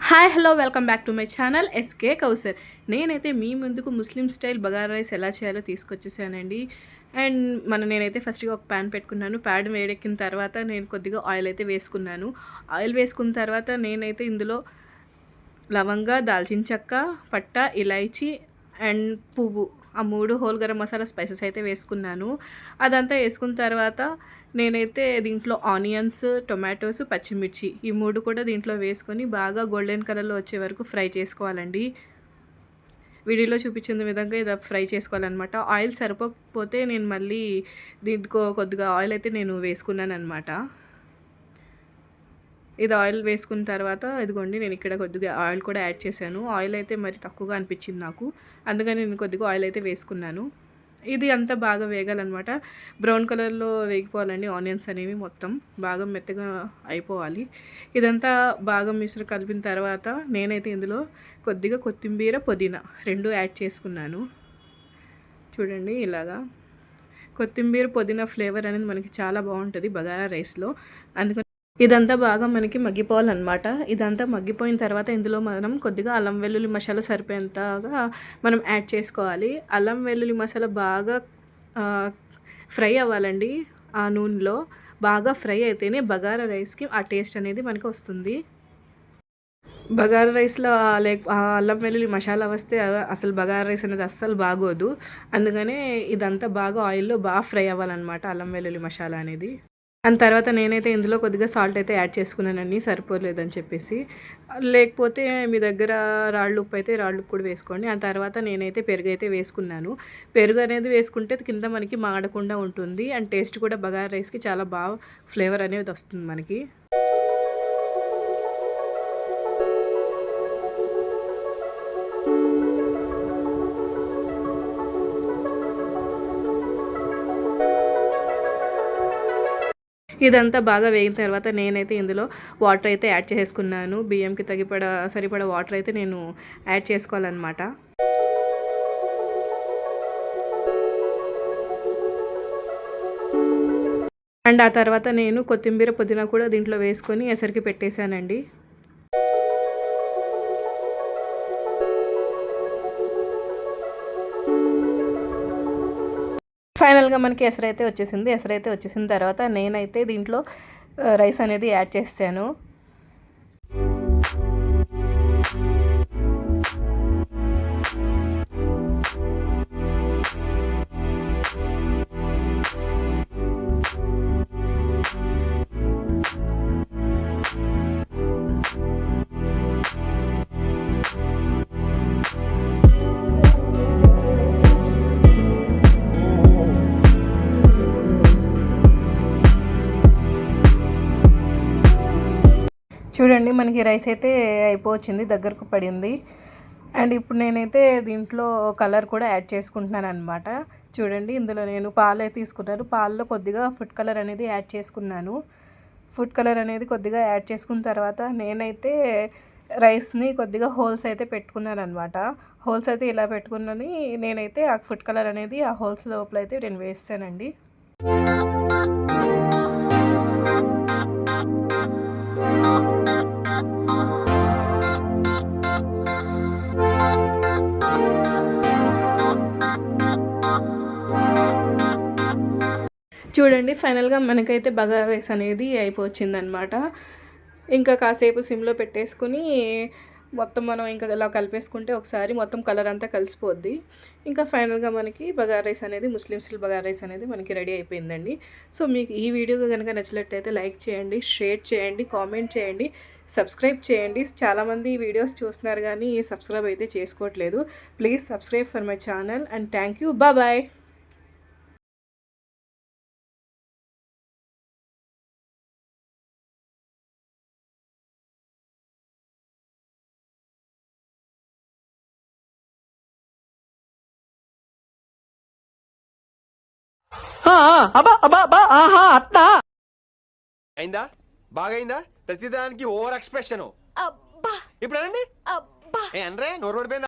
Hi hello welcome back to my channel SK Kausar. నేనైతే మీ ముందుకు ముస్లిం స్టైల్ బగారా రైస్ ఎలా చేయాలో తీసుకొచ్చేసానండి. అండ్ నేనైతే ఫస్ట్గా ఒక ప్యాన్ పెట్టుకున్నాను. ప్యాన్ వేడెక్కిన తర్వాత నేను కొద్దిగా ఆయిల్ అయితే వేసుకున్నాను. ఆయిల్ వేసుకున్న తర్వాత నేనైతే ఇందులో లవంగా, దాల్చిన చెక్క, పట్ట, ఇలైచి అండ్ పువ్వు, ఆ 3 హోల్ గరం మసాలా స్పైసెస్ అయితే వేసుకున్నాను. అదంతా వేసుకున్న తర్వాత నేనైతే దీంట్లో ఆనియన్స్, టొమాటోస్, పచ్చిమిర్చి ఈ 3 కూడా దీంట్లో వేసుకొని బాగా గోల్డెన్ కలర్లో వచ్చే వరకు ఫ్రై చేసుకోవాలండి. వీడియోలో చూపించిన విధంగా ఇది ఫ్రై చేసుకోవాలన్నమాట. ఆయిల్ సరిపోకపోతే నేను మళ్ళీ దీంట్లో కొద్దిగా ఆయిల్ అయితే నేను వేసుకున్నాను అనమాట. ఇది ఆయిల్ వేసుకున్న తర్వాత ఇదిగోండి నేను ఇక్కడ కొద్దిగా ఆయిల్ కూడా యాడ్ చేశాను. ఆయిల్ అయితే మరి తక్కువగా అనిపించింది నాకు, అందుకని నేను కొద్దిగా ఆయిల్ అయితే వేసుకున్నాను. ఇది అంతా బాగా వేగాలన్నమాట. బ్రౌన్ కలర్లో వేగిపోవాలండి. ఆనియన్స్ అనేవి మొత్తం బాగా మెత్తగా అయిపోవాలి. ఇదంతా బాగా మిశ్ర కలిపిన తర్వాత నేనైతే ఇందులో కొద్దిగా కొత్తిమీర, పుదీనా 2 యాడ్ చేసుకున్నాను. చూడండి ఇలాగా కొత్తిమీర, పుదీనా ఫ్లేవర్ అనేది మనకి చాలా బాగుంటుంది బగారా రైస్లో. అందుకని ఇదంతా బాగా మనకి మగ్గిపోవాలన్నమాట. ఇదంతా మగ్గిపోయిన తర్వాత ఇందులో మనం కొద్దిగా అల్లం వెల్లుల్లి మసాలా సరిపోయేంతగా మనం యాడ్ చేసుకోవాలి. అల్లం వెల్లుల్లి మసాలా బాగా ఫ్రై అవ్వాలండి. ఆ నూనెలో బాగా ఫ్రై అయితేనే బగారా రైస్కి ఆ టేస్ట్ అనేది మనకి వస్తుంది. బగారా రైస్లో అల్లం వెల్లుల్లి మసాలా వస్తే అసలు బగారా రైస్ అనేది అస్సలు బాగోదు. అందుకనే ఇదంతా బాగా ఆయిల్లో బాగా ఫ్రై అవ్వాలన్నమాట అల్లం వెల్లుల్లి మసాలా అనేది. అండ్ తర్వాత నేనైతే ఇందులో కొద్దిగా సాల్ట్ అయితే యాడ్ చేసుకున్నానండి, సరిపోలేదని చెప్పేసి. లేకపోతే మీ దగ్గర రాళ్ళు ఉప్పు అయితే రాళ్ళు ఉప్పు కూడా వేసుకోండి. ఆ తర్వాత నేనైతే పెరుగు అయితే వేసుకున్నాను. పెరుగు అనేది వేసుకుంటే కింద మనకి మాడకుండా ఉంటుంది. అండ్ టేస్ట్ కూడా బగారా రైస్కి చాలా బాగా ఫ్లేవర్ అనేది వస్తుంది మనకి. ఇదంతా బాగా వేగిన తర్వాత నేనైతే ఇందులో వాటర్ అయితే యాడ్ చేసుకున్నాను. బియ్యంకి సరిపడా వాటర్ అయితే నేను యాడ్ చేసుకోవాలన్నమాట. అండ్ ఆ తర్వాత నేను కొత్తిమీర, పుదీనా కూడా దీంట్లో వేసుకొని ఎసరికి పెట్టేశానండి. ఫైనల్గా మనకి ఎసరైతే వచ్చేసింది. ఎసరైతే వచ్చేసిన తర్వాత నేనైతే దీంట్లో రైస్ అనేది యాడ్ చేసాను. చూడండి మనకి రైస్ అయితే అయిపోవచ్చింది, దగ్గరకు పడింది. అండ్ ఇప్పుడు నేనైతే దీంట్లో కలర్ కూడా యాడ్ చేసుకుంటున్నాను అనమాట. చూడండి ఇందులో నేను పాలు తీసుకున్నాను. పాలలో కొద్దిగా ఫుడ్ కలర్ అనేది యాడ్ చేసుకున్నాను. ఫుడ్ కలర్ అనేది కొద్దిగా యాడ్ చేసుకున్న తర్వాత నేనైతే రైస్ని కొద్దిగా హోల్స్ అయితే పెట్టుకున్నాను అనమాట. హోల్స్ అయితే ఇలా పెట్టుకున్నాను. నేనైతే ఆ ఫుడ్ కలర్ అనేది ఆ హోల్స్ లోపల అయితే నేను వేస్తానండి. చూడండి ఫైనల్గా మనకైతే బగారా రైస్ అనేది అయిపోవచ్చిందనమాట. ఇంకా కాసేపు సిమ్లో పెట్టేసుకుని మొత్తం మనం ఇంకా ఇలా కలిపేసుకుంటే ఒకసారి మొత్తం కలర్ అంతా కలిసిపోద్ది. ఇంకా ఫైనల్గా మనకి బగారా రైస్ అనేది ముస్లిం స్టైల్ బగారా రైస్ అనేది మనకి రెడీ అయిపోయిందండి. సో మీకు ఈ వీడియో కనుక నచ్చినట్లయితే లైక్ చేయండి, షేర్ చేయండి, కామెంట్ చేయండి, సబ్స్క్రైబ్ చేయండి. చాలామంది వీడియోస్ చూస్తున్నారు కానీ సబ్స్క్రైబ్ అయితే చేసుకోవట్లేదు. Please subscribe for my channel and thank you. Bye. అబ్బా అబ్బా అబ్బా ఆహా అత్తా అయిందా? బాగైందా? ప్రతిదానికి ఓవర్ ఎక్స్ప్రెషన్. ఇప్పుడు అనండి. నోరు పడిపోయిందా?